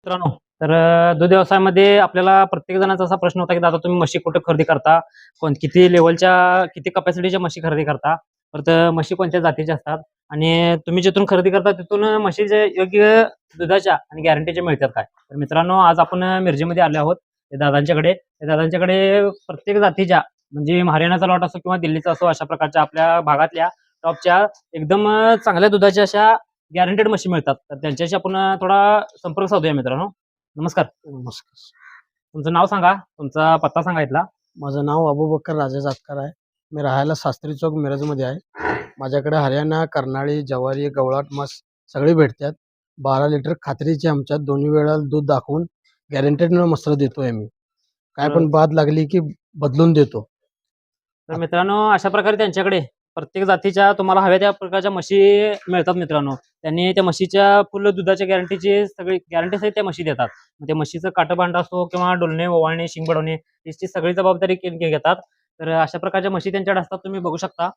मित्रांनो, तर दूध व्यवसायामध्ये आपल्याला प्रत्येक जणाचा असा प्रश्न होता की दादा तुम्ही म्हशी कुठे खरेदी करता, किती लेवलच्या किती कपॅसिटीच्या म्हशी खरेदी करता, परत म्हशी कोणत्या जातीच्या असतात आणि तुम्ही जिथून खरेदी करता तिथून म्हशीचे योग्य दुधाच्या आणि गॅरंटीच्या मिळतात काय. तर मित्रांनो, आज आपण मिरजेमध्ये आले आहोत दादांच्याकडे प्रत्येक जातीच्या म्हणजे हरियाणाचा लॉट असो किंवा दिल्लीचा असो अशा प्रकारच्या आपल्या भागातल्या टॉपच्या एकदम चांगल्या दुधाच्या अशा गॅरंटेड म्हशी मिळतात. तर त्यांच्याशी आपण थोडा संपर्क साधूया मित्रांनो. नमस्कार. नमस्कार. तुमचं नाव सांगा, तुमचा पत्ता सांगा इथला. माझं नाव अबूबकर राजा जातकर आहे. मी राहायला शास्त्री चौक मिरजमध्ये आहे. माझ्याकडे हरियाणा, कर्नाळी, जवारी, गवळाट म्हस सगळे भेटतात. 12 लिटर खात्रीचे आमच्यात दोन्ही वेळा दूध दाखवून गॅरंटेड मसर देतोय मी. काय पण बाद लागली की बदलून देतो. तर मित्रांनो, अशा प्रकारे त्यांच्याकडे प्रत्येक जातीच्या तुम्हाला हव्या त्या प्रकारच्या म्हशी मिळतात मित्रांनो. त्यांनी त्या म्हशीच्या फुल दुधाच्या गॅरंटीची सगळी गॅरंटी सहित त्या म्हशी देतात. मग त्या म्हशीचं काटभांड असो किंवा डुलणे, ओवाळणे, शिंग बडवणे याची सगळी जबाबदारी घेतात. तर अशा प्रकारच्या म्हशी त्यांच्याकडे असतात, तुम्ही बघू शकता.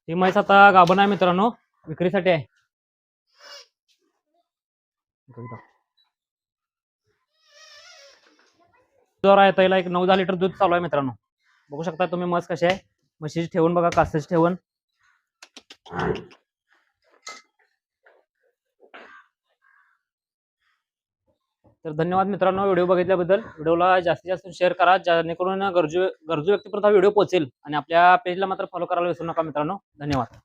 ही म्हैस आता गाभण आहे मित्रांनो, विक्रीसाठी आहे. याला एक 9-10 लिटर दूध चालू आहे मित्रांनो. बघू शकता तुम्ही म्हस कशी आहे. म्हशीची ठेवून बघा, कासाची ठेवून. तर धन्यवाद मित्रांनो व्हिडिओ बघितल्याबद्दल. व्हिडिओला जास्तीत जास्त शेअर करा जेणेकरून गरजू व्यक्तीपर्यंत हा व्हिडिओ पोहोचेल आणि आपल्या पेजला मात्र फॉलो करायला विसरू नका मित्रांनो. धन्यवाद.